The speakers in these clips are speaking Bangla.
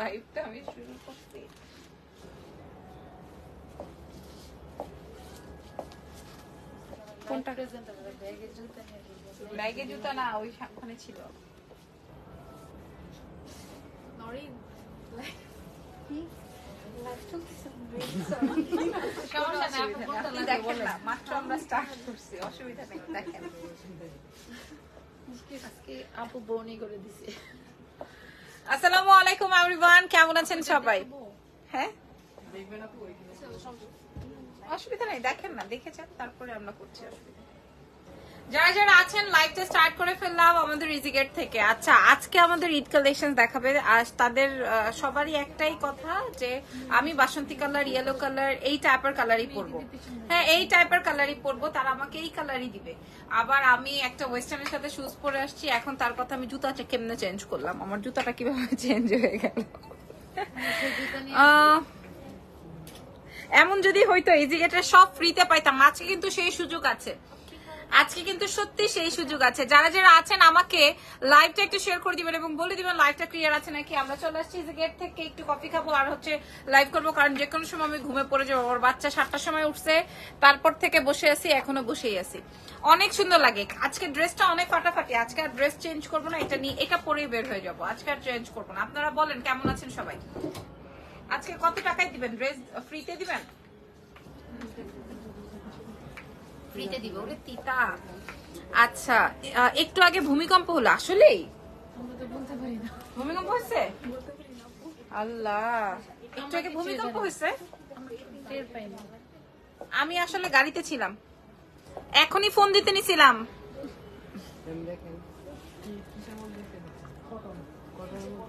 লাইভটা আমি শুরু করছি। কোনটা? ব্যাগে জুতা না, ওই ওখানে ছিল। মাত্র আমরা স্টার্ট করছি, অসুবিধা নেই। দেখেন আপু বনি করে দিছে। আসসালামু আলাইকুম এভরিওয়ান, কেমন আছেন সবাই? হ্যাঁ অসুবিধা নেই, দেখেন না, দেখেছেন তারপরে আমরা করছি। অসুবিধা যারা যারা আছেন লাইভটা স্টার্ট করে ফেললাম আমাদের ইজি গেট থেকে। আচ্ছা, আজকে আমাদের ঈদ কালেকশন দেখাবে। আজ তাদের সবারই একটাই কথা যে আমি বাসন্তী কালার, ইয়েলো কালার, এই টাইপের কালারই পরবো। হ্যাঁ, এই টাইপের কালারই পরবো, তারা আমাকে এই কালারই দিবে। আবার আমি একটা ওয়েস্টার্নের সাথে শুজ পরে আসছি, এখন তার কথা আমি জুতাটা কেমনে চেঞ্জ করলাম, আমার জুতাটা কিভাবে চেঞ্জ হয়ে গেল। এমন যদি হইতো ইজি গেটের সব ফ্রিতে পাইতাম। আজকে কিন্তু সেই সুযোগ আছে, আজকে কিন্তু সত্যি সেই সুযোগ আছে। যারা যারা আছেন আমাকে লাইভটা একটু শেয়ার করে দিবেন এবং বলে দিবেন লাইভটা ক্লিয়ার আছে নাকি। আমরা চলে আসছি ইজি গেট থেকে, একটু কফি খাবো আর হচ্ছে লাইভ করবো, কারণ যে কোনো সময় আমি ঘুমে পড়ে যাবো। ওর বাচ্চা 7টার সময় উঠছে, তারপর থেকে বসে আছি, এখনো বসেই আছি। অনেক সুন্দর লাগে আজকে, ড্রেসটা অনেক ফাটাফাটি। আজকে আর ড্রেস চেঞ্জ করবো না, এটা নিয়ে এটা পরেই বের হয়ে যাবো। আজকে আর চেঞ্জ করবো না। আপনারা বলেন কেমন আছেন সবাই? আজকে কত টাকায় দিবেন ড্রেস? ফ্রিতে দিবেন? ফ্রিতে দিব? ওরে তিতা। আচ্ছা, একটু আগে ভূমিকম্প হলো, আসলেই ভূমিকম্প হয়েছে? আল্লাহ, একটু আগে ভূমিকম্প হয়েছে। আমি আসলে গাড়িতে ছিলাম, এখনই ফোন দিতে নিছিলাম।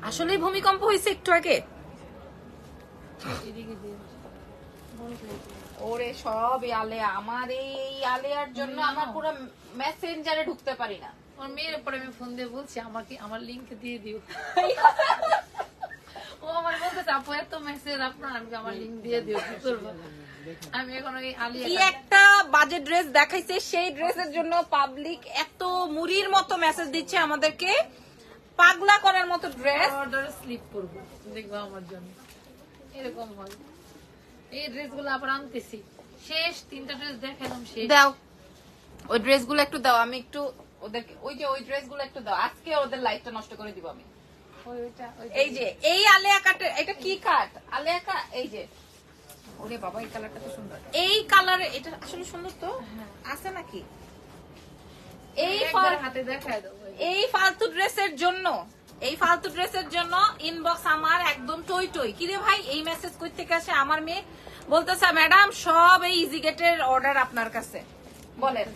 আসলে ভূমিকম্প হয়েছে একটু আগে। ওরে সব আলেয়া, আমার এই আলেয়ার জন্য আমার পুরো মেসেঞ্জারে ঢুকতে পারি না। ওর মেয়ের পরে আমি ফোন দিয়ে বলছি আমাকে আমার লিংক দিয়ে দিও। ও আমার বলতেছে আপু এত মেসেজ আপনার, আমি আমার লিংক দিয়ে দিও। কি করব আমি এখন? ওই আলিয়া কি একটা বাজে ড্রেস দেখাইছে, সেই ড্রেসের জন্য পাবলিক এত মুড়ির মতো মেসেজ দিচ্ছে আমাদেরকে, পাগলা করার মতো ড্রেস। অর্ডার স্লিপ করব দেখবা আমার জন্য এরকম হয়। এই ড্রেসগুলো আবার আনতেছি, শেষ 3টা ড্রেস দেখালাম, শেষ। দাও ওই ড্রেসগুলো একটু দাও, আমি একটু ওদেরকে ওই যে ওই ড্রেসগুলো একটু দাও। আজকে ওদের লাইফটা নষ্ট করে দিব আমি। এই যে এই আলেয়া কাটে, এটা কি কাট? আলেয়া কাট। এই যে ওরে বাবা, এই কালারটা তো সুন্দর। এই কালারে এটা আসলে সুন্দর তো আছে নাকি? এই হাতে দেখায় দাও। এই ফালতু ড্রেসের জন্য, এই ফালতু ড্রেসের জন্য ইনবক্স আমার একদম টই টই। কিরে ভাই, এই মেসেজ কই থেকে আসে? আমার মেয়ে বলতেছে ম্যাডাম সব এই ইজি গেটের অর্ডার আপনার কাছে। বলেন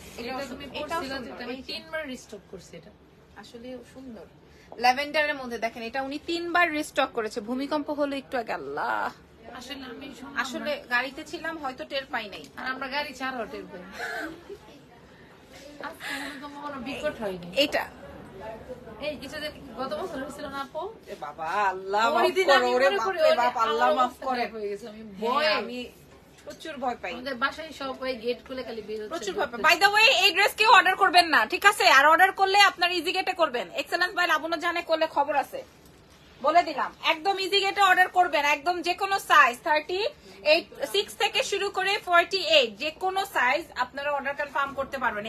আমি 3বার রিস্টক করছি। এটা আসলে সুন্দর, ল্যাভেন্ডারের মধ্যে। দেখেন এটা উনি 3বার রিস্টক করেছে। ভূমিকম্প হলো একটু আগে। আল্লাহ, আসলে আমি আসলে গাড়িতে ছিলাম, হয়তো টের পাই নাই। আর আমরা গাড়ি ছাড়াও টের পাই। ভূমিকম্প হলো বিকট হয়নি এটা। এই কিছুদিন গত বছর হয়েছিল না আপু? বাবা আল্লাহ মাফ করো, ওরে বাপ আল্লাহ মাফ করে। হয়ে গেছে আমি ভয়, আমি প্রচুর ভয় পাই। আমাদের বাসায় সবাই গেট খুলে খালি বের হচ্ছে, প্রচুর ভয় পাই। বাই দ্য ওয়ে, এই ড্রেস কেউ অর্ডার করবেন না, ঠিক আছে? আর অর্ডার করলে আপনার ইজি গেটে করবেন। এক্সেলেন্স বাই লাবণ্য জানে করলে খবর আছে, বলে দিলাম। একদম ইজি গেটে অর্ডার করবেন, একদম যে কোনো সাইজ 36 থেকে শুরু করে 48, যে কোনো সাইজ আপনারা অর্ডার কনফার্ম করতে পারবেন।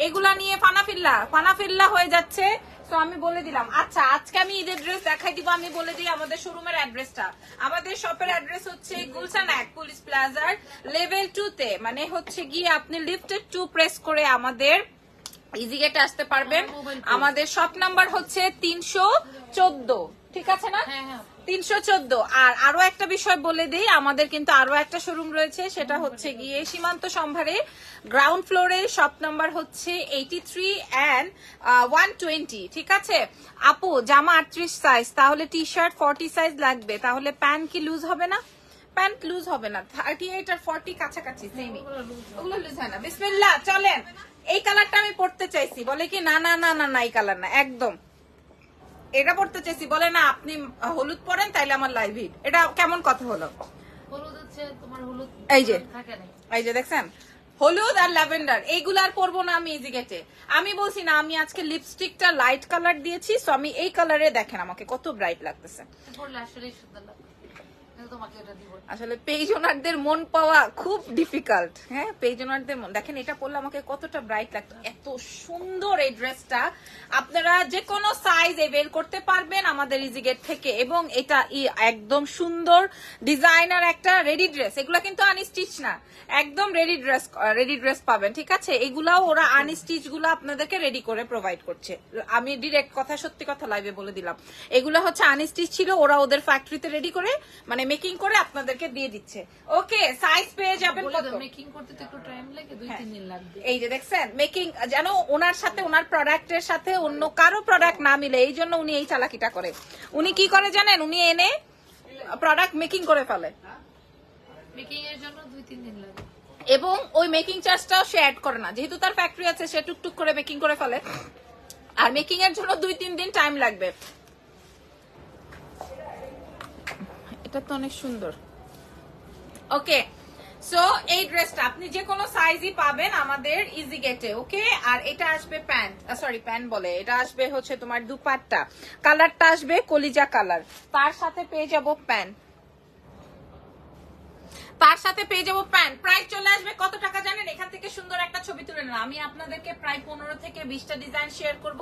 এগুলা নিয়ে ফানাফিল্লা হয়ে যাচ্ছে, তো আমি বলে দিলাম। আচ্ছা, আজকে আমি ঈদের ড্রেস দেখাই দিব। আমি বলে দিই আমাদের শোরুমের অ্যাড্রেসটা। আমাদের শপের অ্যাড্রেস হচ্ছে গুলশান 1 পুলিশ প্লাজার লেভেল 2 তে, মানে হচ্ছে গিয়ে আপনি লিফটেড 2 প্রেস করে আমাদের ইজি গেটে আসতে পারবেন। আমাদের শপ নাম্বার হচ্ছে 314, ঠিক আছে না? 314। আর আরো একটা বিষয় বলে দিই, আমাদের কিন্তু আরো একটা শোরুম রয়েছে, সেটা হচ্ছে গিয়ে সীমান্ত সম্ভারে গ্রাউন্ড ফ্লোরে। শপ নাম্বার হচ্ছে 83 and 120, ঠিক আছে? আপু জামা 38 সাইজ, তাহলে টি শার্ট 40 সাইজ লাগবে, তাহলে প্যান্ট কি লুজ হবে না? প্যান্ট লুজ হবে না, 38 আর 40 কাছাকাছি সেমই, ওগুলো লুজ হয় না। বিসমিল্লাহ, চলেন। এই কালারটা আমি পড়তে চাইছি, বলে কি না না না না না এই কালার না, একদম এটা পড়তে চাইছি। বলে না আপনি হলুদ পরেন তাইলে আমার লাইভ হিট। এটা কেমন কথা হলো? হলুদ হচ্ছে তোমার হলুদ, এই যে দেখছেন হলুদ আর ল্যাভেন্ডার এইগুলো আর পরবো না আমি ইজিগেটে। আমি বলছি না আমি আজকে লিপস্টিকটা লাইট কালার দিয়েছি, সো আমি এই কালারে দেখেন আমাকে কত ব্রাইট লাগতেছে। আসলে পেজ ওনারদের মন পাওয়া খুব ডিফিকাল্ট। হ্যাঁ, পেজ ওনারদের মন দেখেন, এটা পরলে আমাকে কতটা ব্রাইট লাগতো, এত সুন্দর এই ড্রেসটা। আপনারা যে কোনো সাইজ এভেল করতে পারবেন আমাদের ইজিগেট থেকে, এবং এটা একদম সুন্দর ডিজাইনার একটা রেডি ড্রেস। এগুলা কিন্তু আনস্টিচ না, একদম রেডি ড্রেস পাবেন, ঠিক আছে। এগুলাও ওরা আনস্টিচ গুলো আপনাদেরকে রেডি করে প্রোভাইড করছে। আমি ডিরেক্ট কথা, সত্যি কথা লাইভে বলে দিলাম, এগুলো হচ্ছে আনস্টিচ ছিল, ওরা ওদের ফ্যাক্টরিতে রেডি করে মানে মেকিং করে আপনাদেরকে দিয়ে দিচ্ছে। ওকে, সাইজ পেয়ে যাবেন কত? মেকিং করতে তো একটু টাইম লাগে, 2-3 দিন লাগবে। এই যে দেখছেন মেকিং, যেন ওনার সাথে ওনার প্রোডাক্টের সাথে অন্য কারো প্রোডাক্ট না মিলে, এই জন্য উনি এই চালাকিটা করে। উনি কি করে জানেন, উনি এনে প্রোডাক্ট মেকিং করে ফেলে, মেকিং এর জন্য 2-3 দিন লাগে, এবং ওই মেকিং চার্জটাও সে অ্যাড করে না, যেহেতু তার ফ্যাক্টরি আছে সে টুকটুক করে মেকিং করে ফেলে, আর মেকিং এর জন্য 2-3 দিন টাইম লাগবে। এটা তো অনেক সুন্দর। ওকে, সো এই ড্রেসটা আপনি যে কোনো সাইজই পাবেন আমাদের ইজিগেটে। ওকে, আর এটা আসবে প্যান্ট, সরি প্যান্ট বলে, এটা আসবে হচ্ছে তোমার দুপাট্টা, কালারটা আসবে কলিজা কালার, তার সাথে পেয়ে যাবো প্যান্ট, তার সাথে পেয়ে যাবো প্যান্ট। প্রাইস চলে আসবে কত টাকা জানেন? এখান থেকে সুন্দর একটা ছবি তুলে নেন, আমি আপনাদেরকে প্রায় 15 থেকে 20টা ডিজাইন শেয়ার করব,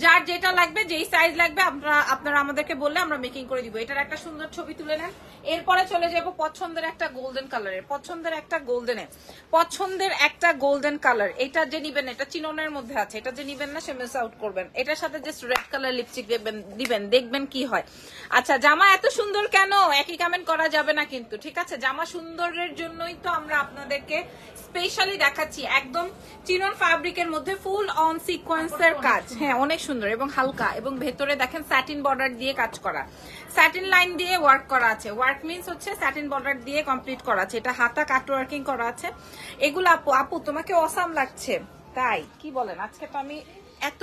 যার যেটা লাগবে, যেই সাইজ লাগবে আপনারা আমাদেরকে বললে আমরা মেকিং করে দিব। এটার একটা সুন্দর ছবি তুলে নেন। এরপরে চলে যাব পছন্দের একটা গোল্ডেন কালারের, পছন্দের একটা গোল্ডেন কালার। এটা যে নিবেন, এটা চিননের মধ্যে আছে, এটা যে নিবেন না সে মিস আউট করবেন। এটার সাথে জাস্ট রেড কালার লিপস্টিক দিবেন, দেখবেন কি হয়। আচ্ছা, জামা এত সুন্দর কেন? একই কমেন্ট করা যাবে না কিন্তু, ঠিক আছে। জামা সুন্দরের জন্যই তো আমরা আপনাদেরকে স্পেশালি দেখাচ্ছি। একদম চিনন ফ্যাব্রিকের মধ্যে ফুল অন সিকোয়েন্সের কাজ, হ্যাঁ অনেক সুন্দর এবং হালকা, এবং ভেতরে দেখেন স্যাটিন বর্ডার দিয়ে কাজ করা, স্যাটিন লাইন দিয়ে ওয়ার্ক করা আছে। ওয়ার্ক মিন্স হচ্ছে স্যাটিন বর্ডার দিয়ে কমপ্লিট করা আছে, এটা হাতা কাট ওয়ার্কিং করা আছে। এগুলো আপু তোমাকে অসাম লাগছে, তাই কি বলেন? আজকে তো আমি এত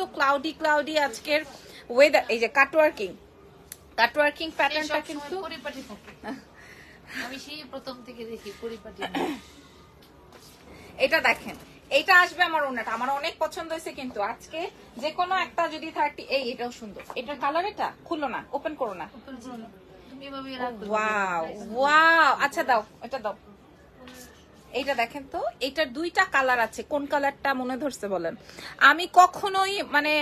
ক্লাউডি আজকের ওয়েদার। এই যে কাট ওয়ার্কিং প্যাটার্নটা কিন্তু পরিপাটি থাকে, আমি সেই প্রথম থেকে দেখি পরিপাটি। এটা দেখেন, এটা আসবে আমার ওনাটা, আমার অনেক পছন্দ হয়েছে কিন্তু আজকে যে কোনো একটা যদি 30, এটাও সুন্দর। এটার কালার, এটা খুলো না, ওপেন করো না, ওয়াও। আচ্ছা দাও, এটা দাও। এইটা দেখেন তো, এটার 2টা কালার আছে, কোন কালারটা মনে ধরছে বলেন? আমি কখনোই মানে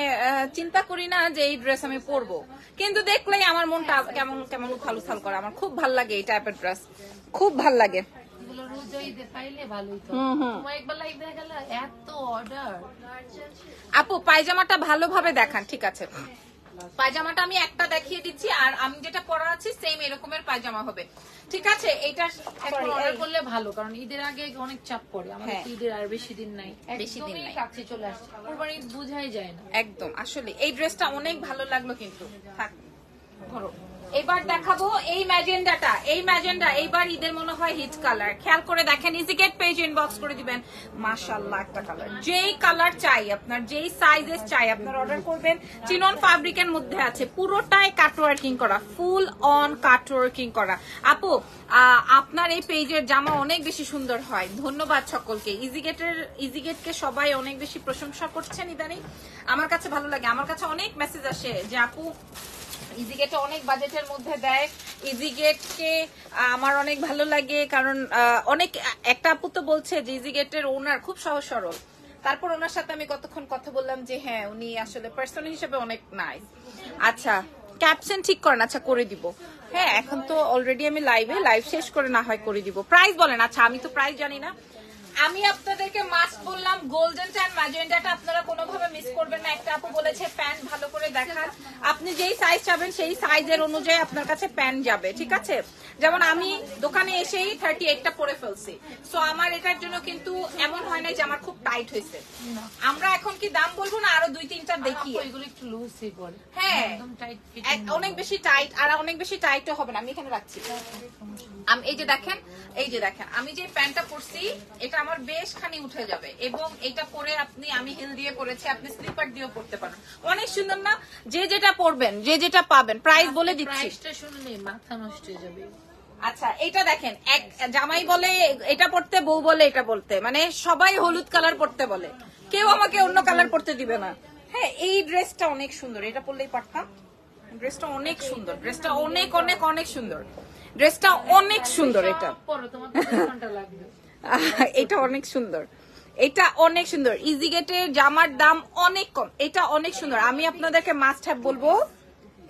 চিন্তা করি না যে এই ড্রেস আমি পরবো, কিন্তু দেখলেই আমার মনটা কেমন কেমন উথাল করে। আমার খুব ভাল লাগে এই টাইপের ড্রেস, খুব ভাল লাগে। আপু পায়জামাটা ভালোভাবে দেখান, ঠিক আছে। পায়জামাটা আমি একটা দেখিয়ে দিচ্ছি, আর আমি যেটা পরা আছি সেম এরকমের পায়জামা হবে, ঠিক আছে। এইটা অর্ডার করলে ভালো, কারণ ঈদের আগে অনেক চাপ পড়ে আমাদের, ঈদের আর বেশি দিন নাই, কাছে চলে আসছে, কুরবানি বুঝাই যায় না একদম। আসলে এই ড্রেসটা অনেক ভালো লাগলো কিন্তু। থাক, ধরো এবার দেখাবো এই ম্যাজেন্ডাটা। এই ম্যাজেন্ডা এইবার ঈদের মনে হয় হিট কালার, খেয়াল করে দেখেন, ইজিগেট পেজ ইনবক্স করে দিবেন। মাশাআল্লাহ একটা কালার, যেই কালার চাই আপনার, যেই সাইজেস চাই আপনার অর্ডার করবেন। চিনন ফ্যাব্রিকের মধ্যে আছে, পুরোটাই কাটওয়ার্কিং করা, ফুল অন কাটওয়ার্কিং করা। আপু আপনার এই পেজের জামা অনেক বেশি সুন্দর হয়, ধন্যবাদ সকলকে। ইজিগেটকে সবাই অনেক বেশি প্রশংসা করছেন ইদানিং, আমার কাছে ভালো লাগে। আমার কাছে অনেক মেসেজ আসে যে আপু ইজিগেটে অনেক বাজেটের মধ্যে দেয়, ইজিগেটকে আমার অনেক ভালো লাগে, কারণ অনেক একটা আপু তো বলছে যে ইজিগেটের ওনার খুব সহজ সরল। তারপর ওনার সাথে আমি কতক্ষণ কথা বললাম যে হ্যাঁ উনি আসলে পার্সন হিসেবে অনেক নাইস। আচ্ছা ক্যাপশন ঠিক করেন, আচ্ছা করে দিব। হ্যাঁ এখন তো অলরেডি আমি লাইভ শেষ করে না হয় করে দিব। প্রাইস বলেন। আচ্ছা আমি তো প্রাইস জানি না, আমি আপনাদেরকে মাস্ট বললাম গোল্ডেন ট্যান ম্যাজেন্ডাটা আপনারা কোনোভাবে মিস করবেন না। একটা আপু বলেছে প্যান্ট ভালো করে দেখান, আপনি যেই সাইজ চাবেন সেই সাইজের অনুযায়ী আপনার কাছে প্যান্ট যাবে, ঠিক আছে। যেমন আমি দোকানে এসেই 38টা পরে ফেলছি, সো আমার এটার জন্য কিন্তু এমন হয় না যে আমার খুব টাইট হয়েছে। আমরা এখন কি দাম বলবো না, আরো 2-3টা দেখি, এগুলো একটু লুজই পড়ে। হ্যাঁ অনেক বেশি টাইট, আর অনেক বেশি টাইটও হবে না। আমি এখানে রাখছি, এই যে দেখেন আমি যে প্যান্টটা পরছি এটা আমার বেশ খানি উঠে যাবে, এবং এটা পরে আমি হিল দিয়ে পরেছি, আপনি স্লিপার দিয়েও পরতে পারেন, অনেক সুন্দর না। যে যেটা পরবেন, যে যেটা পাবেন। প্রাইস বলে দিচ্ছি, প্রাইসটা শুনলে মাথা নষ্ট হয়ে যাবে। আচ্ছা এটা দেখেন, এক জামাই বলে এটা পড়তে, বউ বলে এটা পড়তে, মানে সবাই হলুদ কালার পড়তে বলে, কেউ আমাকে অন্য কালার পড়তে দিবে না। হ্যাঁ এই ড্রেসটা অনেক সুন্দর, এটা পরলেই পারতাম। ড্রেসটা অনেক সুন্দর, ড্রেসটা অনেক অনেক অনেক সুন্দর, ড্রেসটা অনেক সুন্দর। এটা এটা অনেক সুন্দর, এটা অনেক সুন্দর। ইজি গেটের জামার দাম অনেক কম, এটা অনেক সুন্দর। আমি আপনাদেরকে মাস্ট হ্যাভ বলবো,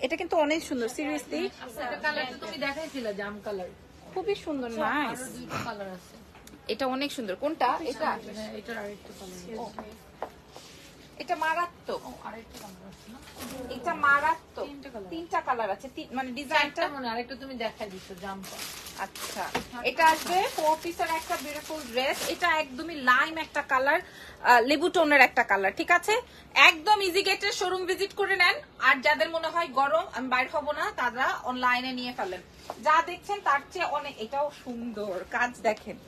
এটা কিন্তু অনেক সুন্দর, সিরিয়াসলি। তুমি দেখাইছিলে জাম কালার, খুবই সুন্দর, নাইস। কালার আছে, এটা অনেক সুন্দর। কোনটা? এটা এটার আরেকটা কালার, এটা মারাত্মক। আরেকটা কালার আছে না, এটা মারাত্মক, তিনটা কালার আছে, মানে ডিজাইনটা মনে আরেকটা তুমি দেখাই দিছো জামটা। আচ্ছা এটা আসবে 4 পিসের একটা বিউটিফুল ড্রেস। এটা একদমই লাইম একটা কালার, লেবু টোনের একটা কালার, ঠিক আছে। একদম ইজি গেটের শোরুম ভিজিট করে নেন। আর যাদের মনে হয় গরম আমি বাইর হবো না, তারা অনলাইনে নিয়ে ফেলেন। যা দেখছেন তার চেয়ে অনেক, এটাও সুন্দর কাজ দেখেন,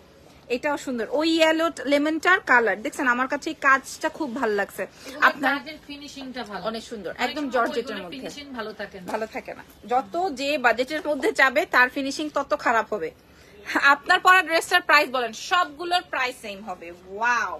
এটাও সুন্দর। ওই ইয়েলো লেমনটার কালার দেখছেন, আমার কাছে এই কাজটা খুব ভালো লাগছে। আপনার ফিনিশিংটা ভালো, অনেক সুন্দর, একদম জর্জেটের মধ্যে। ফিনিশিং ভালো থাকে না, ভালো থাকে না। যত যে বাজেটের মধ্যে যাবে তার ফিনিশিং তত খারাপ হবে। আপনার পরা ড্রেসটার প্রাইস বলেন, সবগুলোর প্রাইস সেম হবে। ওয়াও,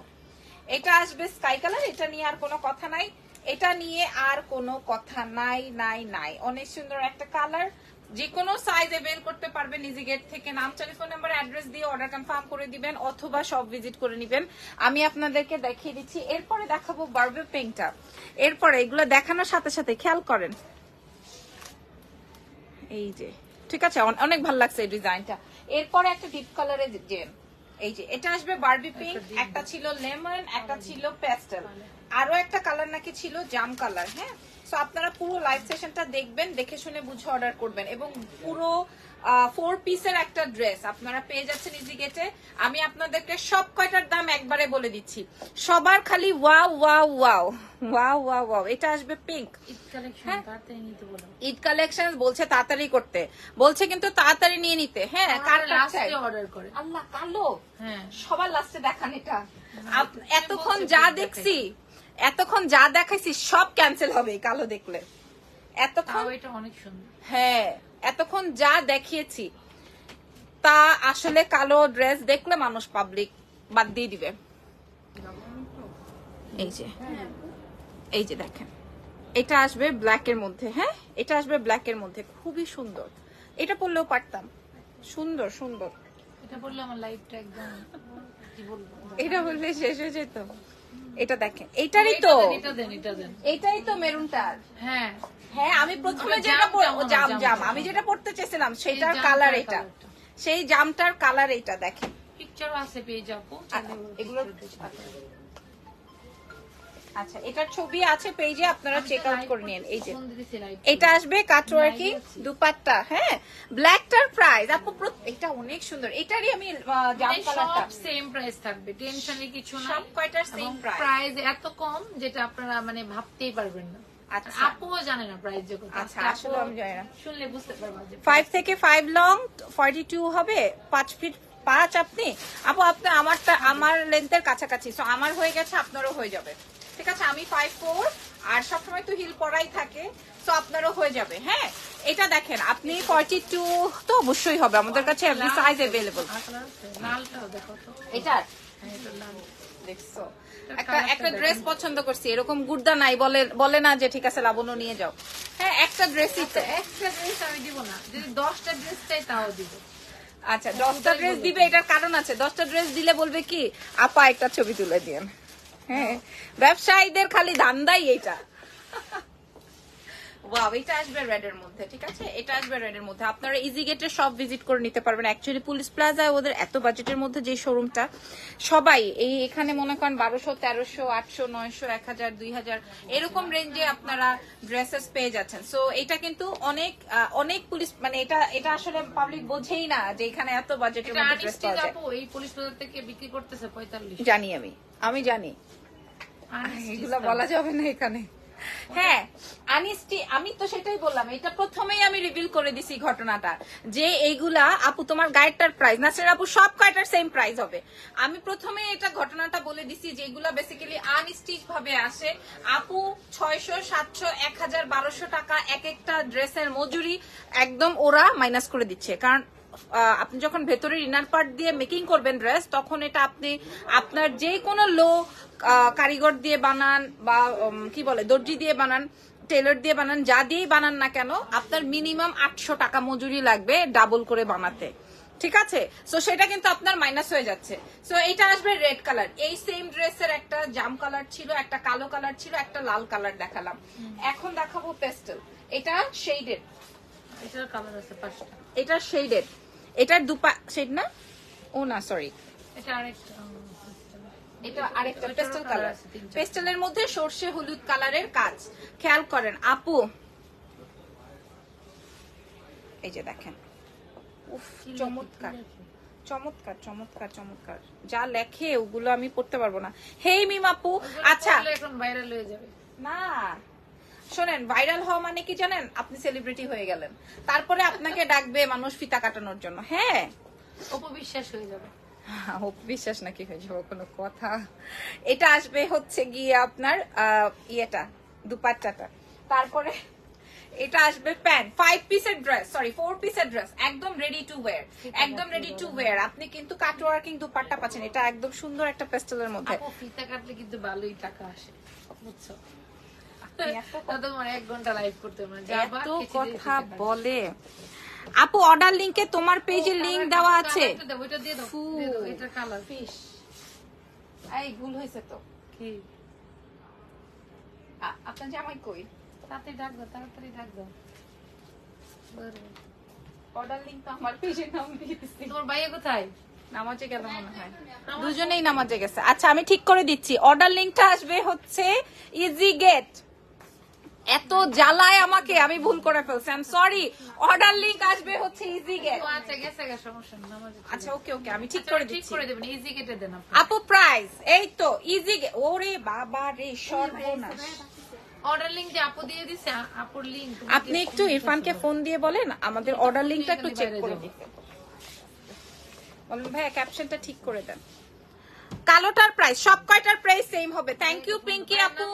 এটা আসবে স্কাই কালার, এটা নিয়ে আর কোনো কথা নাই, এটা নিয়ে আর কোনো কথা নাই নাই নাই। অনেক সুন্দর একটা কালার, যে কোনো সাইজ বের করতে পারবেন ইজি গেট থেকে। নাম, টেলিফোন নাম্বার, অ্যাড্রেস দিয়ে অর্ডার কনফার্ম করে দিবেন অথবা সব ভিজিট করে নিবেন। আমি আপনাদেরকে দেখিয়ে দিচ্ছি। এরপরে দেখাবো বারবি পিঙ্কটা। এরপরে এগুলো দেখানোর সাথে সাথে খেয়াল করেন, এই যে, ঠিক আছে, অনেক ভালো লাগছে এই ডিজাইনটা। এরপরে একটা ডিপ কালারের জেম, এই যে এটা আসবে বারবি পিঙ্ক, একটা ছিল লেমন, একটা ছিল পেস্টেল, আরো একটা কালার নাকি ছিল জাম কালার। হ্যাঁ, সো আপনারা পুরো লাইভ সেশনটা দেখবেন, দেখে শুনে বুঝে অর্ডার করবেন। এবং পুরো 4 পিসের একটা ড্রেস আপনারা পেয়ে যাচ্ছেন ইজি গেটে। আমি আপনাদেরকে সব কয়টার দাম একবারে বলে দিচ্ছি, সবার খালি wow wow wow wow wow wow. এটা আসবে পিঙ্ক, ঈদ কালেকশন বলছে তাড়াতাড়ি করতে, বলছে কিন্তু তাড়াতাড়ি নিয়ে নিতে। হ্যাঁ, অর্ডার করে আল্লাহ কালো, হ্যাঁ সবার লাস্টে দেখান এটা। এতক্ষণ যা দেখছি, এতক্ষণ যা দেখাইছি সব ক্যান্সেল হবে কালো দেখলে। এতক্ষণ এটা অনেক সুন্দর, হ্যাঁ এতক্ষণ যা দেখিয়েছি তা আসলে কালো ড্রেস দেখলে মানুষ পাবলিক বাদ দিয়ে দিবে। এই যে, এই যে দেখেন, এটা আসবে ব্ল্যাক এর মধ্যে। হ্যাঁ, এটা আসবে ব্ল্যাক এর মধ্যে, খুবই সুন্দর। এটা পরলেও পারতাম, সুন্দর সুন্দর। এটা বললে আমার লাইফটা একদম, কি বলবো, এটা বললে শেষ হয়ে যেত। এটা দেখেন, এটারই তো, এটাই তো মেরুনটার। হ্যাঁ হ্যাঁ, আমি প্রথমে যেটা জাম জাম আমি যেটা পড়তে চেয়েছিলাম সেটার কালার এটা, সেই জামটার কালার এইটা দেখেন। পিকচারও আছে, পেয়ে যাবো এগুলো। আচ্ছা, এটার ছবি আছে পেজে, আপনারা চেক আউট করে নিন। এই যে এটা আসবে কাটওয়ার্কিং দুপাট্টা। হ্যাঁ, ব্ল্যাকটার প্রাইস আপু এটা অনেক সুন্দর, এটারই আমি জাম কালারটা সেম প্রাইস থাকবে, টেনশনের কিছু না, সব কয়টার সেম প্রাইস এত কম যেটা আপনারা মানে ভাবতেই পারবেন না। আচ্ছা, আপুও জানে না প্রাইস যে কত। আচ্ছা, আসলে আমি জানি না, শুনলে বুঝতে পারবা যে 5 থেকে 5 লং 42 হবে, 5 ফিট 5 আপনি আপু, আপনি আমারটা আমার লেন্থের কাছাকাছি, সো আমার হয়ে গেছে, আপনারও হয়ে যাবে, ঠিক আছে। আমি 5'4", আর সবসময় তো হিল পরাই থাকে, তো আপনারও হয়ে যাবে। হ্যাঁ, এটা দেখেন, আপনি 42 তো অবশ্যই হবে, আমাদের কাছে এভরি সাইজ अवेलेबल। লালটাও দেখো তো, এটা দেখছো, একটা ড্রেস পছন্দ করছি, এরকম গুর্দা নাই, বলে না যে ঠিক আছে লাবণ্য নিয়ে যাও। হ্যাঁ, একটা ড্রেসই তো, একটা ড্রেস আমি দিব না, যদি 10টা ড্রেস চাই তাও দিব। আচ্ছা, 10টা ড্রেস দিবে, এটার কারণ আছে। 10টা ড্রেস দিলে বলবে কি, আপা একটা ছবি তুলে দিয়েন। হ্যাঁ, ব্যবসায়ীদের খালি ধান্দাই এইটা। ওয়াও, এটা আসবে রেড এর মধ্যে, ঠিক আছে, এটা আসবে রেড এর মধ্যে। আপনারা ইজি গেটে সব ভিজিট করে নিতে পারবেন। অ্যাকচুয়ালি পুলিশ প্লাজায় ওদের এত বাজেটের মধ্যে যে শোরুমটা, সবাই এই এখানে মনে করেন 1200, 1300, 800, 900, 1000, 2000 এরকম রেঞ্জে আপনারা ড্রেসেস পেয়ে যাচ্ছেন। সো এটা কিন্তু অনেক অনেক পুলিশ, মানে এটা আসলে পাবলিক বোঝেই না যে এখানে এত বাজেটের মধ্যে ড্রেস পাওয়া যায়। এই পুলিশ প্লাজা থেকে বিক্রি করতেছে 45। জানি, আমি জানি, এগুলা বলা যাবে না এখানে। হ্যাঁ, আনিস্টি, আমি তো সেটাই বললাম, এটা প্রথমেই আমি রিভিল করে দিছি ঘটনাটা, যে এইগুলা আপু তোমার গায়েরটার প্রাইস, নাসরিন আপু সব কয়টার সেম প্রাইস হবে। আমি প্রথমে এটা ঘটনাটা বলে দিছি যে এগুলা বেসিক্যালি আনস্টিচ ভাবে আসে। আপু 600, 700, 1000, 1200 টাকা এক একটা ড্রেসের মজুরি একদম ওরা মাইনাস করে দিচ্ছে, কারণ আপনি যখন ভেতরের ইনার পার্ট দিয়ে মেকিং করবেন ড্রেস, তখন এটা আপনি আপনার যে কোনো লো কারিগর দিয়ে বানান বা কি বলে দর্জি দিয়ে বানান, টেলার দিয়ে বানান, যা দিয়েই বানান না কেন, আপনার মিনিমাম 800 টাকা মজুরি লাগবে ডাবল করে বানাতে। ঠিক আছে, সো সেটা কিন্তু আপনার মাইনাস হয়ে যাচ্ছে। সো এটা আসবে রেড কালার। এই সেম ড্রেসের একটা জাম কালার ছিল, একটা কালো কালার ছিল, একটা লাল কালার দেখালাম। এখন দেখাবো পেস্টেল। এটা শেডেড, এটার কালার আছে 5টা। এটা শেডেড, এটার দুপা শেড না, ও না সরি, এটা আরেকটা, এটা আরেকটা পেস্টেল কালার। পেস্টেলের মধ্যে সরষে হলুদ কালারের কাজ, খেয়াল করেন আপু। এই যে দেখেন, উফ চমৎকার চমৎকার চমৎকার চমৎকার, যা লেখে ওগুলো আমি পড়তে পারবো না। হেই মিম আপু, আচ্ছা এখন ভাইরাল হয়ে যাবে না, শোনেন ভাইরাল হওয়া মানে কি জানেন, আপনি সেলিব্রিটি হয়ে গেলেন, তারপরে আপনাকে ডাকবে মানুষ ফিতা কাটানোর জন্য। হ্যাঁ, অপবিশ্বাস হয়ে যাবে। বিশ্বাস নাকি হয়ে যাবো কোনো কথা। এটা আসবে হচ্ছে গিয়ে আপনার ইয়েটা দুপাট্টাটা, তারপরে এটা আসবে প্যান্ট। 5 পিসের ড্রেস, সরি 4 পিসের ড্রেস, একদম রেডি টু ওয়্যার, একদম রেডি টু ওয়্যার। আপনি কিন্তু কাট ওয়ার্কিং দুপাট্টা পাচ্ছেন, এটা একদম সুন্দর একটা পেস্টেলের মধ্যে। আপু ফিতা কাটলে কিন্তু ভালোই টাকা আসে, বুঝছো? তোমার 1 ঘন্টা লাইভ করতে মানে যাবা, এত কথা বলে। আপু অর্ডার লিংকে তোমার পেজের লিংক দেওয়া আছে, ওইটা দিয়ে দাও, এটা কালার ফিশ। এই ভুল হয়েছে তো, কি আপনার জামাই কই? তাড়াতাড়ি ডাক দাও, তাড়াতাড়ি ডাক দাও। অর্ডার লিংক তো আমার পেজের নাম দিয়ে দিছি। তোমার ভাইয়া কোথায়? নামাজে গেল মনে হয়, দুজনেই নামাজে গেছে। আচ্ছা আমি ঠিক করে দিচ্ছি, অর্ডার লিংকটা আসবে হচ্ছে ইজি গেট। এত জ্বালায় আমাকে, আমি ভুল করে ফেলছি, I am sorry. Order link আসবে হচ্ছে ইজি গেট। আচ্ছা গেছে গেছে, সমস্যা নেই, নামাজে। আচ্ছা ওকে ওকে, আমি ঠিক করে দিচ্ছি। ঠিক করে দেবেন, ইজি কেটে দেন আপনি। আপু প্রাইস এই তো ইজি গেট। ওরে বাবা রে, সর্বনাশ। অর্ডার লিংক যে আপু দিয়ে দিছে, আপুর লিংক আপনি একটু ইরফানকে ফোন দিয়ে বলেন আমাদের অর্ডার লিংকটা একটু চেক করে দিতে বলেন। ভাইয়া ক্যাপশনটা ঠিক করে দেন। কালোটার প্রাইস, সব কয়টার প্রাইস সেম হবে। থ্যাংক ইউ পিঙ্কি আপু,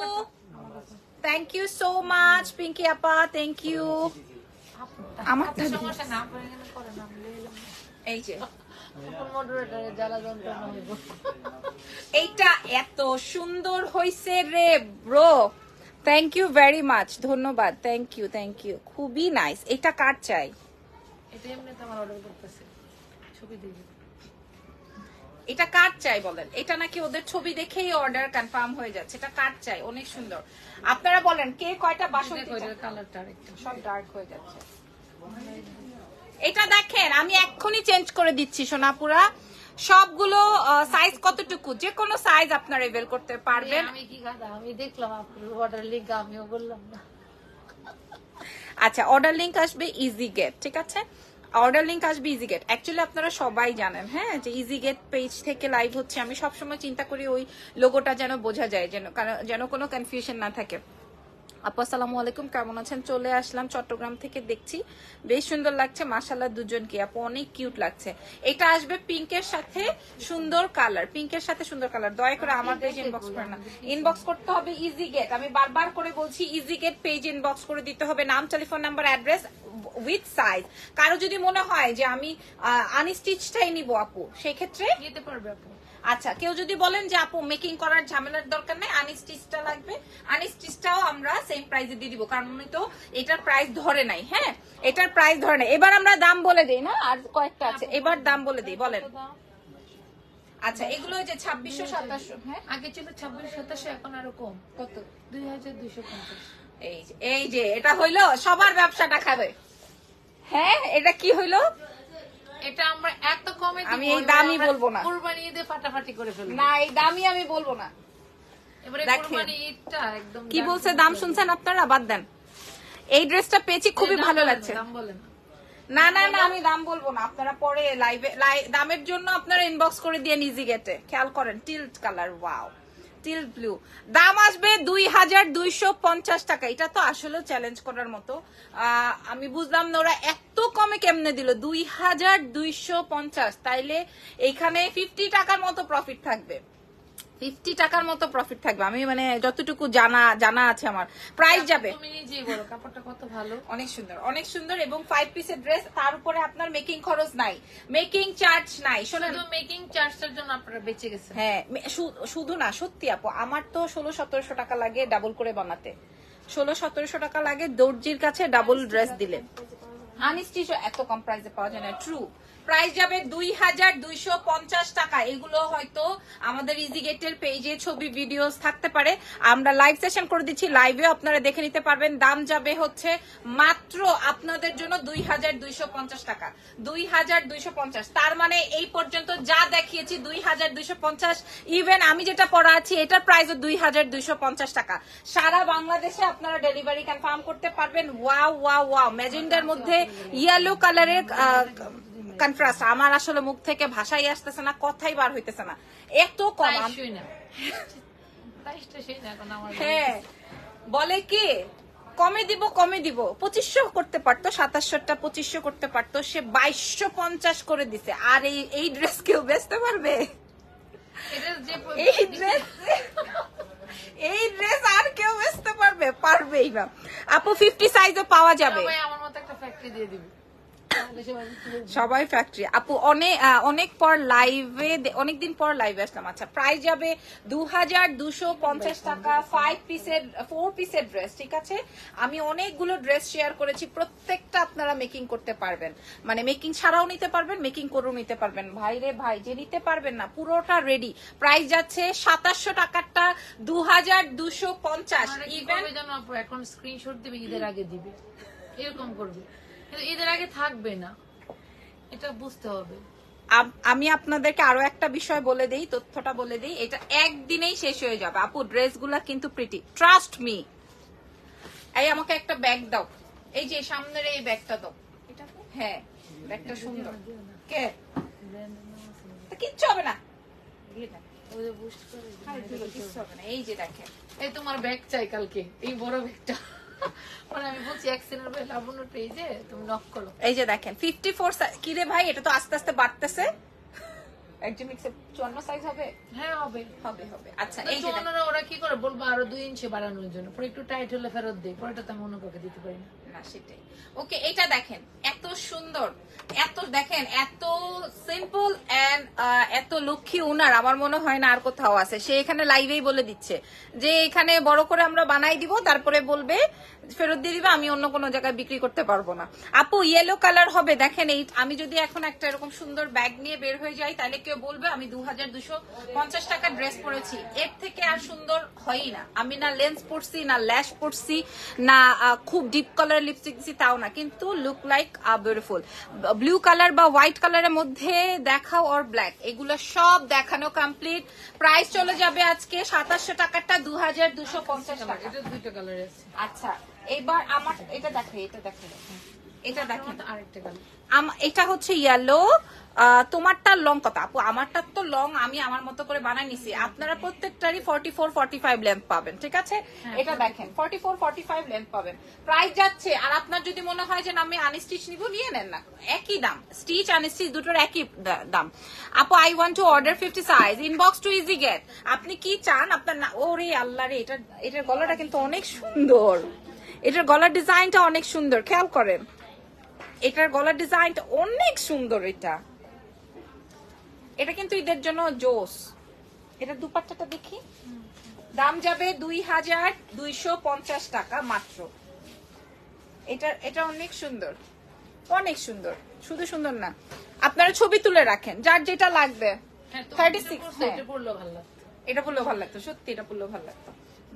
thank you so much Pinki আপা, থ্যাংক ইউ। আমারটা সমস্যা না পড়ে গেলে করে না, এই যে আপুর মডারেটরে জ্বালা যন্ত্রণা হইব। এইটা এত সুন্দর হইছে রে bro, thank you very much, ধন্যবাদ, থ্যাংক ইউ থ্যাংক ইউ, খুবই নাইস। এটা কার চাই? এটা এমনি তো আমার অর্ডার করতেছে, ছবি দিয়ে দিন। এটা কার চাই বলেন? এটা নাকি ওদের ছবি দেখেই অর্ডার কনফার্ম হয়ে যাচ্ছে। এটা কার চাই? অনেক সুন্দর। আপনারা বলেন কে কয়টা বাসন্তী চান? কালারটা আরেকটা সব ডার্ক হয়ে যাচ্ছে। এটা দেখেন আমি এক্ষুনি চেঞ্জ করে দিচ্ছি সোনাপুরা। সবগুলো সাইজ কতটুকু, যে কোনো সাইজ আপনারা এভেল করতে পারবেন। আমি কি গাদা, আমি দেখলাম আপনার অর্ডার লিংক, আমিও বললাম না। আচ্ছা অর্ডার লিংক আসবে ইজি গেট, ঠিক আছে, অর্ডার লিংক আসবে ইজি গেট। অ্যাকচুয়ালি আপনারা সবাই জানেন হ্যাঁ যে ইজি গেট পেজ থেকে লাইভ হচ্ছে। আমি সবসময় চিন্তা করি ওই লোগোটা যেন বোঝা যায়, যেন কোনো কনফিউশন না থাকে। আপু আসসালামু আলাইকুম, কেমন আছেন? চলে আসলাম চট্টগ্রাম থেকে, দেখছি বেশ সুন্দর লাগছে মাশাআল্লাহ দুজনকে, আপু অনেক কিউট লাগছে। এটা আসবে পিঙ্কের সাথে সুন্দর কালার, পিঙ্কের সাথে সুন্দর কালার। দয়া করে আমার পেজ ইনবক্স করে না, ইনবক্স করতে হবে ইজি গেট। আমি বারবার করে বলছি ইজি গেট পেজ ইনবক্স করে দিতে হবে, নাম telephone number address with size. কারো যদি মনে হয় যে আমি আনস্টিচটাই নিব আপু, সেই ক্ষেত্রে নিতে পারবে আপু। আচ্ছা কেউ যদি বলেন যে আপু মেকিং করার ঝামেলার দরকার নেই, আনস্টিচটা লাগবে, আনস্টিচটাও আমরা সেম প্রাইসে দিয়ে দিব, কারণ উনি তো এটার প্রাইস ধরে নাই। হ্যাঁ এটার প্রাইস ধরে নাই। এবার আমরা দাম বলে দেই না, আর কয়েকটা আছে, এবার দাম বলে দিই, বলেন। আচ্ছা এগুলো যে 2600-2700, হ্যাঁ আগে ছিল 2600-2700, এখন আরো কম। কত? 2250। এই যে এটা হইলো সবার ব্যবসাটা খাবে। হ্যাঁ এটা কি হইলো? এটা আমরা এত কমে দিব, আমি এই দামই বলবো না, কুরবানি ঈদে ফাটাফাটি করে ফেলবো না, এই দামই আমি বলবো না। এবারে কুরবানি ঈদটা একদম কি বলছে, দাম শুনছেন আপনারা? বাদ দেন, এই ড্রেসটা পেয়েছি, খুবই ভালো লাগছে। দাম বলেন না না না, আমি দাম বলবো না, আপনারা পরে লাইভে দামের জন্য আপনারা ইনবক্স করে দিয়ে ইজি গেটে। খেয়াল করেন tilt colour, wow tilt blue, দাম আসবে 2250 টাকা। এটা তো আসলে চ্যালেঞ্জ করার মতো। আমি বুঝলাম না ওরা এত কমে কেমনে দিল 2250, তাইলে এইখানে 50 টাকার মতো প্রফিট থাকবে। 50 টাকার মতো প্রফিট থাকবে, আমি মানে যতটুকু জানা আছে আমার। প্রাইস যাবে, তুমি নিজেই বলো কাপড়টা কত ভালো, অনেক সুন্দর অনেক সুন্দর, এবং 5 পিসের ড্রেস, তার উপরে আপনার মেকিং খরচ নাই, মেকিং চার্জ নাই। শুধু মেকিং চার্জের জন্য আপনারা বেঁচে গেছেন। হ্যাঁ, শুধু না, সত্যি আপু, আমার তো 1600-1700 টাকা লাগে ডাবল করে বানাতে, 1600-1700 টাকা লাগে দর্জির কাছে ডাবল ড্রেস দিলে। আনস্টিচ এত কম প্রাইসে পাওয়া যায় না। ট্রু প্রাইস যাবে 2250 টাকা। এগুলো হয়তো আমাদের ইজিগেটের পেজে ছবি ভিডিওস থাকতে পারে, আমরা লাইভ সেশন করে দিচ্ছি, লাইভেও আপনারা দেখে নিতে পারবেন। দাম যাবে হচ্ছে মাত্র আপনাদের জন্য 2250 টাকা, 2250। তার মানে এই পর্যন্ত যা দেখিয়েছি 2250, ইভেন আমি যেটা পরা আছি এটার প্রাইসও 2250 টাকা। সারা বাংলাদেশে আপনারা ডেলিভারি কনফার্ম করতে পারবেন। ওয়াও ওয়াও ওয়াও, ম্যাজেন্ডার মধ্যে ইয়েলো কালারের কন্ট্রাস্ট, আমার আসলে মুখ থেকে ভাষাই আসতেছে না, কথাই বার হইতেছে না, এত কম। হ্যাঁ, বলে কি কমে দিব 2500 করতে পারতো, 2700টা 2500 করতে পারতো, সে 2250 করে দিছে। আর এই ড্রেস কেউ বেচতে পারবে? এই ড্রেস আর কেউ বেচতে পারবেই না আপু। 50 সাইজে পাওয়া যাবে, আমার মতো একটা ফ্যাক্টরি দিয়ে দিবি, সবাই ফ্যাক্টরি। আপু অনেক পর লাইভে, অনেকদিন পর লাইভে আসলাম। আচ্ছা, প্রাইস যাবে 2250 টাকা, 4 পিসের ড্রেস। ঠিক আছে, আমি অনেকগুলো ড্রেস শেয়ার করেছি, প্রত্যেকটা আপনারা মেকিং করতে পারবেন, মানে মেকিং ছাড়াও নিতে পারবেন, মেকিং করেও নিতে পারবেন। ভাই রে ভাই, যে নিতে পারবেন না পুরোটা রেডি। প্রাইস যাচ্ছে 2700 টাকারটা 2250। ইভেন এখন স্ক্রিনশট দিবে, ঈদের আগে দিবে, এরকম করবে, ঈদের আগে থাকবে না, এটা বুঝতে হবে। আমি আপনাদেরকে আরো একটা বিষয় বলে দেই, তথ্যটা বলে দেই, এটা একদিনেই শেষ হয়ে যাবে আপু। ড্রেসগুলা কিন্তু প্রিটি, ট্রাস্ট মি। এই আমাকে একটা ব্যাগ দাও, এই যে সামনের এই ব্যাগটা দাও। হ্যাঁ, ব্যাগটা সুন্দর। কে কিচ্ছু হবে না, কিচ্ছু হবে না। এই যে দেখেন, এই তোমার ব্যাগ চাই কালকে, এই বড় ব্যাগটা। মানে আমি বলছি এক্সেলের ভাই লাবণ্যর পেজে তুমি নক করো। এই যে দেখেন 54 কি রে ভাই, এটা তো আস্তে আস্তে বাড়তেছে। একদম 54 সাইজ হবে। হ্যাঁ হবে হবে হবে। আচ্ছা, এই যে ওরা কি করে বলবো আরো 2 ইঞ্চি বাড়ানোর জন্য, পরে একটু টাইট হলে ফেরত দেই, পরেটা তো আমি অন্য কাউকে দিতে পারি না। না সেটাই। ওকে, এটা দেখেন এত সুন্দর, এত দেখেন এত সিম্পল এন্ড এত লক্ষ্মী উনার, আমার মনে হয় না আর কোথাও আছে। সে এখানে লাইভেই বলে দিচ্ছে যে এখানে বড় করে আমরা বানাই দিব, তারপরে বলবে ফেরত দিয়ে দিবে, আমি অন্য কোনো জায়গায় বিক্রি করতে পারবো না। আপু ইয়েলো কালার হবে, দেখেন এই আমি যদি এখন একটা এরকম সুন্দর ব্যাগ নিয়ে বের হয়ে যাই, তাহলে কেউ বলবে আমি 2250 টাকা ড্রেস পরেছি। এর থেকে আর সুন্দর হয়ই না। আমি না লেন্স পরছি, না ল্যাশ পরছি, না খুব ডিপ কালার লিপস্টিক দিচ্ছি, তাও না, কিন্তু look like beautiful. Blue colour বা হোয়াইট কালারের মধ্যে দেখাও, আর ব্ল্যাক, এগুলো সব দেখানো কমপ্লিট। প্রাইস চলে যাবে আজকে 2700 টাকাটা 2250 টাকা। এটা দুইটা কালার আছে। আচ্ছা, এবার আমার এটা দেখে, এটা দেখে, এটা দেখেন আরেকটা কালার, এটা হচ্ছে ইয়েলো। তোমারটা লং কত আপু? আমারটা তো লং, আমি আমার মতো করে বানাই নিছি। আপনারা প্রত্যেকটারই 44-45 লেন্থ পাবেন। ঠিক আছে, এটা দেখেন 44-45 লেন্থ পাবেন। প্রাইস যাচ্ছে, আর আপনার যদি মনে হয় যে আমি আনস্টিচ নিব, নিয়ে নেন না, একই দাম। স্টিচ আনস্টিচ দুটোর একই দাম। আপু I want to order 50 size, inbox to easy get. আপনি কি চান আপনার না? ওরে আল্লাহ রে, এটার গলাটা কিন্তু অনেক সুন্দর, এটার গলার ডিজাইনটা অনেক সুন্দর, খেয়াল করেন, এটার গলার ডিজাইনটা অনেক সুন্দর। এটা কিন্তু ঈদের জন্য জোস। এটা দুপাট্টাটা দেখি, দাম যাবে 2250 টাকা মাত্র। এটা অনেক সুন্দর, অনেক সুন্দর। শুধু সুন্দর না, আপনারা ছবি তুলে রাখেন যার যেটা লাগবে। 36 এটা পরলেও ভালো লাগতো, এটা পরলেও ভালো লাগতো, সত্যি এটা পরলেও ভালো লাগতো।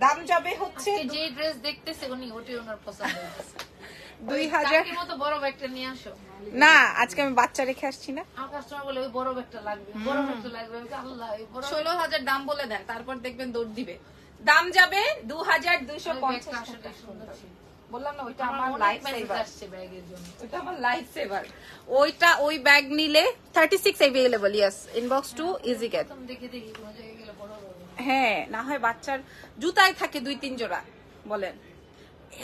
দাম যাবে হচ্ছে, যে ড্রেস দেখতেছে উনি ওটাই ওনার পছন্দ হয়েছে। 2000 মতো বড় ব্যাগটা নিয়ে আসো না, আজকে আমি বাচ্চা রেখে আসছি না। আমার কাস্টমার বলে ওই বড় ব্যাগটা লাগবে, বড় ব্যাগটা লাগবে। আল্লাহ, 16,000 দাম বলে দেন, তারপর দেখবেন দৌড় দিবে। দাম যাবে 2250 টাকা। বললাম না, ওইটা আমার লাইফ সেভার আসছে ব্যাগের জন্য, ওইটা আমার লাইফ সেভার। ওই ব্যাগ নিলে 36 available. Yes, inbox to easy get. তুমি দেখে দেখি কোন জায়গায় গেলে বড় হবে। হ্যাঁ, না হয় বাচ্চার জুতায় থাকে 2-3 জোড়া। বলেন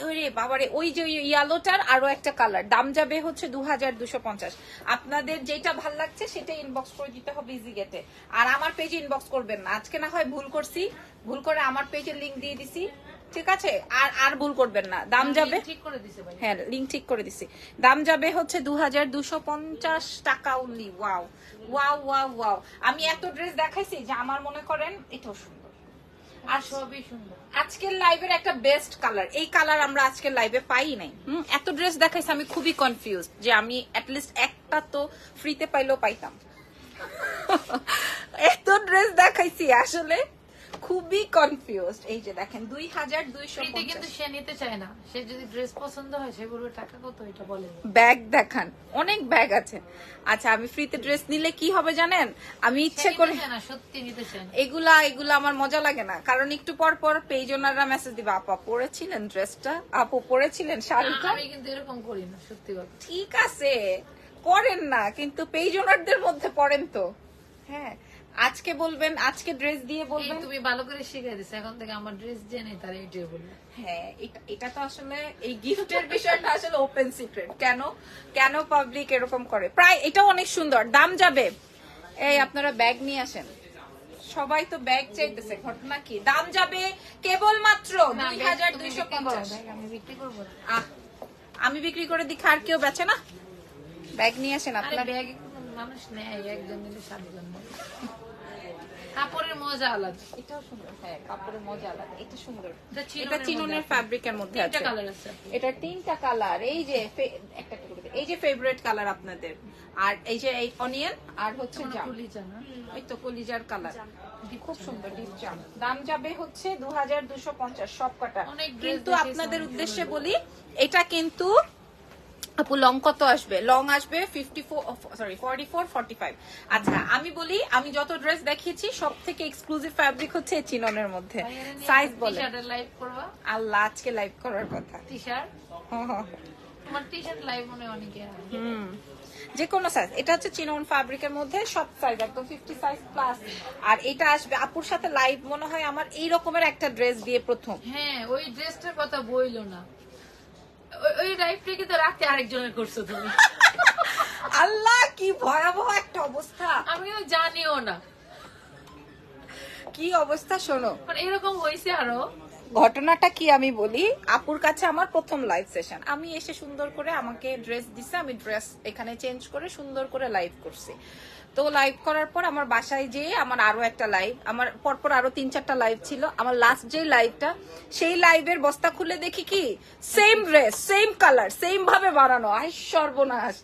ওরে বাবারে, ওই যে ইয়েলোটার আরো একটা কালার, দাম যাবে হচ্ছে 2250। আপনাদের যেটা ভাল লাগছে সেটা ইনবক্স করে দিতে হবে ইজি গেটে। আর আমার পেজে ইনবক্স করবেন না, আজকে না হয় ভুল করছি, ভুল করে আমার পেজের লিংক দিয়ে দিছি, ঠিক আছে? আর আর ভুল করবেন না। দাম যাবে ঠিক করে দিছে ভাই, হ্যাঁ লিংক ঠিক করে দিছি। দাম যাবে হচ্ছে 2250 টাকা only. Wow wow wow wow. আমি এত ড্রেস দেখাইছি যে আমার মনে করেন এটাও সুন্দর আর সবই সুন্দর। আজকের লাইভের একটা বেস্ট কালার, এই কালার আমরা আজকের লাইভে পাই নাই। এত ড্রেস দেখাইছি আমি খুবই কনফিউজ যে আমি অ্যাটলিস্ট একটা তো ফ্রিতে পাইলেও পাইতাম। এত ড্রেস দেখাইছি আসলে খুবই কনফিউজড। এই যে দেখেন 2250। কিন্তু সে নিতে চায় না, সে যদি ড্রেস পছন্দ হয় সে বলবে টাকা কত এটা বলেন। ব্যাগ দেখান, অনেক ব্যাগ আছে। আচ্ছা আমি ফ্রিতে ড্রেস নিলে কি হবে জানেন, আমি ইচ্ছে করে না, সত্যি নিতে চায় না। এগুলা আমার মজা লাগে না, কারণ একটু পর পর পেজ ওনাররা মেসেজ দিবে, আপা পরেছিলেন ড্রেসটা, আপু পরেছিলেন শাড়িটা। আমি কিন্তু এরকম করি না, সত্যি কথা। ঠিক আছে করেন না, কিন্তু পেজ ওনারদের মধ্যে পড়েন তো। হ্যাঁ আজকে বলবেন, আজকে ড্রেস দিয়ে বলবেন। তুমি ভালো করে শিখিয়ে দিছো, এখন থেকে আমার ড্রেস জেনে তারা এটাই বলবে। হ্যাঁ এটা তো আসলে এই গিফটের বিষয়টা আসলে ওপেন সিক্রেট। কেন কেন পাবলিক এরকম করে? প্রায় এটাও অনেক সুন্দর। দাম যাবে, এই আপনারা ব্যাগ নিয়ে আসেন, সবাই তো ব্যাগ চাইতেছে, ঘটনা কি? দাম যাবে কেবলমাত্র 2250। আমি বিক্রি করবো না। আমি বিক্রি করে দিই, আর কেউ বেচে না? ব্যাগ নিয়ে আসেন আপনার। ব্যাগ মানুষ নেয়, একজন নিলে 7 জন নেয়। কাপড়ের মজা আলাদা, এটাও সুন্দর। হ্যাঁ কাপড়ের মজা আলাদা, এটা সুন্দর। এটা চিননের ফ্যাব্রিকের মধ্যে আছে, কালার আছে। এটা 3টা কালার। এই যে একটা এই যে ফেভারিট কালার আপনাদের, আর এই যে এই অনিয়ন, আর হচ্ছে জাম, ওই তো কলিজার কালার, খুব সুন্দর ডিপ জাম। দাম যাবে হচ্ছে 2250 সব কটা। কিন্তু আপনাদের উদ্দেশ্যে বলি, এটা কিন্তু আপু লং কত আসবে? লং আসবে 44 45। আচ্ছা আমি বলি, আমি যত ড্রেস দেখিয়েছি সব থেকে এক্সক্লুসিভ ফ্যাব্রিক হচ্ছে চিননের মধ্যে। সাইজ বলে লাইভ করবা? আল্লাহ আজকে লাইভ করার কথা। টি-শার্ট, তোমার টি-শার্ট লাইভ মনে অনেকে যে কোনো সাইজ। এটা হচ্ছে চিনন ফ্যাব্রিকের মধ্যে, সব সাইজ একদম 50 সাইজ প্লাস। আর এটা আসবে আপুর সাথে লাইভ মনে হয় আমার এই রকমের একটা ড্রেস দিয়ে প্রথম। হ্যাঁ ওই ড্রেসটার কথা বইলো না, ওই লাইভটা কিন্তু রাতে আরেকজনের করছো তুমি। আল্লাহ কি ভয়াবহ একটা অবস্থা, আমি জানিও না কি অবস্থা। শোনো এরকম হয়েছে আরো ঘটনাটা কি আমি বলি। আপুর কাছে আমার প্রথম লাইভ সেশন, আমি এসে সুন্দর করে আমাকে ড্রেস দিছে, আমি ড্রেস এখানে চেঞ্জ করে সুন্দর করে লাইভ করছি। তো লাইভ করার পর আমার বাসায় যেয়ে আমার আরো একটা লাইভ, আমার পরপর আরো 3-4টা লাইভ ছিল। আমার লাস্ট যে লাইভটা, সেই লাইভের বস্তা খুলে দেখি কি same dress, same colour, same ভাবে বানানো। আই সর্বনাশ।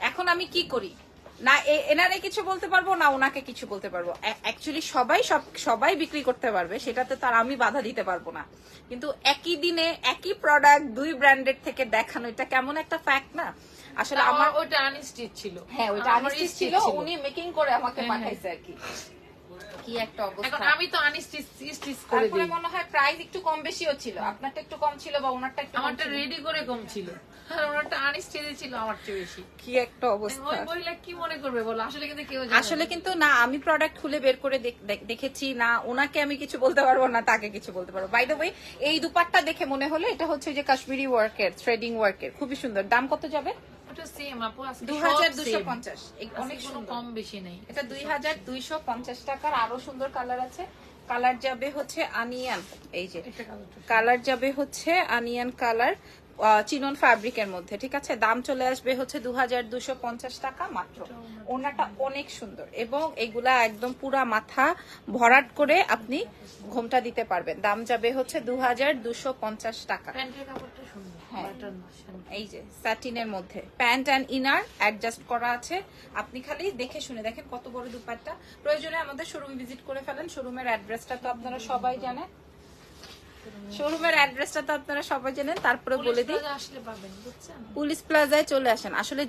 এখন আমি কি করি, না এনারে কিছু বলতে পারবো না ওনাকে কিছু বলতে পারবো। অ্যাকচুয়ালি সবাই বিক্রি করতে পারবে, সেটাতে তার আমি বাধা দিতে পারবো না। কিন্তু একই দিনে একই প্রোডাক্ট 2 ব্র্যান্ডের থেকে দেখানো, এটা কেমন একটা ফ্যাক্ট না? আসলে আমার ওটা আনস্টিচ ছিল। হ্যাঁ ওটা আনস্টিচ ছিল, উনি মেকিং করে আমাকে পাঠাইছে আর কি। কি একটা অবস্থা। এখন আমি তো আনস্টিচ করে দিই। তারপরে মনে হয় প্রাইস একটু কম বেশিও ছিল, আপনারটা একটু কম ছিল বা ওনারটা একটু, আমারটা রেডি করে কম ছিল আর ওনারটা আনস্টিচ ছিল আমার চেয়ে বেশি। কি একটা অবস্থা। ওই মহিলা কি মনে করবে বলো? আসলে কিন্তু কেউ জানে না। আসলে কিন্তু না, আমি প্রোডাক্ট খুলে বের করে দেখেছি না, ওনাকে আমি কিছু বলতে পারবো না, তাকে কিছু বলতে পারবো। বাই দ্য ওয়ে এই দুপাট্টা দেখে মনে হলো এটা হচ্ছে যে কাশ্মীরি ওয়ার্কের, থ্রেডিং ওয়ার্কের, খুবই সুন্দর। দাম কত যাবে? ওটা সেম আপু, 2250। অনেক কম বেশি নেই। এটা 2250 টাকার। আরো সুন্দর কালার আছে। কালার যাবে হচ্ছে আনিয়ান, এই যে কালার যাবে হচ্ছে আনিয়ান কালার, চিনন ফ্যাব্রিকের মধ্যে, ঠিক আছে? দাম চলে আসবে হচ্ছে 2250 টাকা মাত্র। ওনাটা অনেক সুন্দর এবং এগুলা একদম পুরা মাথা ভরাট করে আপনি ঘোমটা দিতে পারবেন। দাম যাবে হচ্ছে 2250 টাকা। প্যান্টের কাপড়টা সুন্দর, বাটন এই যে স্যাটিনের মধ্যে প্যান্ট এন্ড ইনার অ্যাডজাস্ট করা আছে। আপনি খালি দেখে শুনে দেখেন কত বড় দুপাট্টা। প্রয়োজনে আমাদের শোরুম ভিজিট করে ফেলেন। শোরুমের অ্যাড্রেসটা তো আপনারা সবাই জানেন, তারপরে বলে দিই পুলিশ প্লাজায় চলে আসেন। আসলে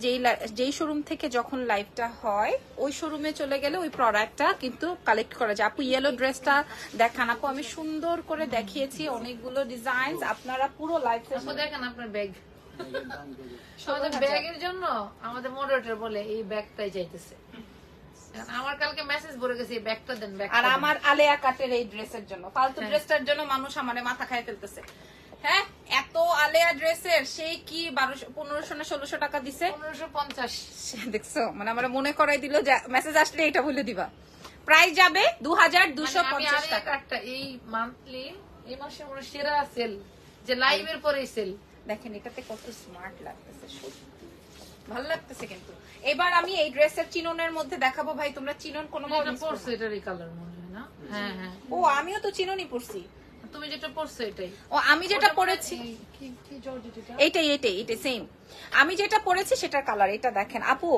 যেই শোরুম থেকে যখন লাইভটা হয় ওই শোরুমে চলে গেলে ওই প্রোডাক্টটা কিন্তু কালেক্ট করা যায়। আপু ইয়েলো ড্রেসটা দেখান আপু, আমি সুন্দর করে দেখিয়েছি অনেকগুলো ডিজাইন। আপনারা পুরো লাইভ দেখেন আপনার ব্যাগ, আমাদের ব্যাগের জন্য আমাদের মডারেটর বলে এই ব্যাগটাই চাইতেছে। আমার কালকে মেসেজ পড়ে গেছে এই ব্যাগটা দেন, ব্যাগ। আর আমার আলেয়া কাটের এই ড্রেসের জন্য, ফালতু ড্রেসটার জন্য মানুষ আমারে মাথা খায় ফেলতেছে। হ্যাঁ এত আলেয়া ড্রেসের সেই কি 1500 না 1600 টাকা দিছে 1550। দেখছো মানে আমরা মনে করাই দিল, মেসেজ আসলে এটা বলে দিবা। প্রাইস যাবে 2250 টাকা। এই মান্থলি এই মাসের মনে সেরা সেল, যে লাইভের পরে সেল। দেখেন এটাতে কত স্মার্ট লাগতেছে, সত্যি ভালো লাগতেছে। কিন্তু এবার আমি এই ড্রেসের চিননের মধ্যে দেখাবো ভাই, তোমরা চিনন কোনো পরছো এটারই কালার মনে হয় না? হ্যাঁ হ্যাঁ, ও আমিও তো চিননই পরছি। তুমি যেটা পরছো এটাই। ও আমি যেটা পরেছি কি জর্জেট এটা? এইটাই সেম। আমি যেটা পরেছি সেটার কালার এটা দেখেন আপু,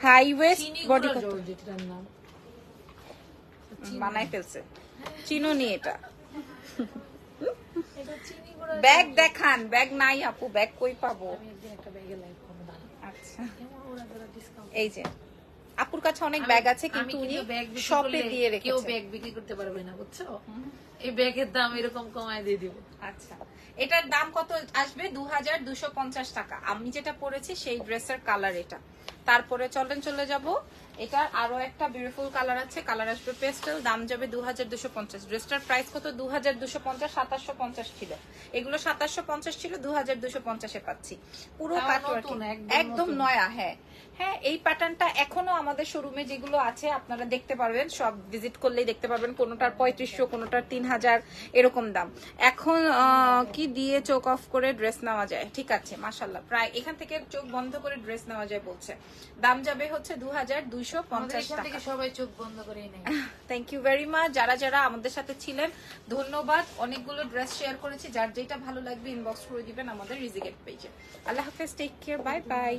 হাই ওয়েস্ট বডি জর্জেটের নাম বানাই ফেলছে, চিননি এটা। এটা চিনি গুঁড়া। ব্যাগ দেখান, ব্যাগ নাই আপু, ব্যাগ কই পাবো? আমি একদিন একটা ব্যাগে লাইভ করব দাঁড়া। আচ্ছা এমন ওরা যারা ডিসকাউন্ট, এই যে আপুর কাছে অনেক ব্যাগ আছে কিন্তু উনি শপে দিয়ে রেখেছেন। কেউ ব্যাগ বিক্রি করতে পারবে না, বুঝছো? এই ব্যাগের দাম এরকম কমায় দিয়ে দিব। আচ্ছা এটার দাম কত আসবে? 2250 টাকা। আমি যেটা পরেছি সেই ড্রেসের কালার এটা। তারপরে চলে যাব, এটার আরো একটা বিউটিফুল কালার আছে, কালার আসবে পেস্টেল, দাম যাবে 2250। ড্রেসটার প্রাইস কত? 2250, 2750 ছিল, এগুলো 2750 ছিল, 2250 এ পাচ্ছি। পুরো কাটওয়ার্ক একদম নয়া। হ্যাঁ হ্যাঁ, এই প্যাটার্নটা এখনো আমাদের শোরুমে যেগুলো আছে আপনারা দেখতে পারবেন, সব ভিজিট করলেই দেখতে পারবেন। কোনোটার 3500, কোনোটার 3000 এরকম দাম। এখন কি দিয়ে চোখ অফ করে ড্রেস নেওয়া যায়? ঠিক আছে মাশাআল্লাহ, প্রায় এখান থেকে চোখ বন্ধ করে ড্রেস নেওয়া যায় বলছে। দাম যাবে হচ্ছে 2250 টাকা। সবাই চোখ বন্ধ করেই নেয়। থ্যাংক ইউ ভেরি মাচ যারা আমাদের সাথে ছিলেন, ধন্যবাদ। অনেকগুলো ড্রেস শেয়ার করেছি, যার যেটা ভালো লাগবে ইনবক্স করে দিবেন আমাদের রিজিগেট পেজে। আল্লাহ হাফেজ, টেক কেয়ার, বাই বাই।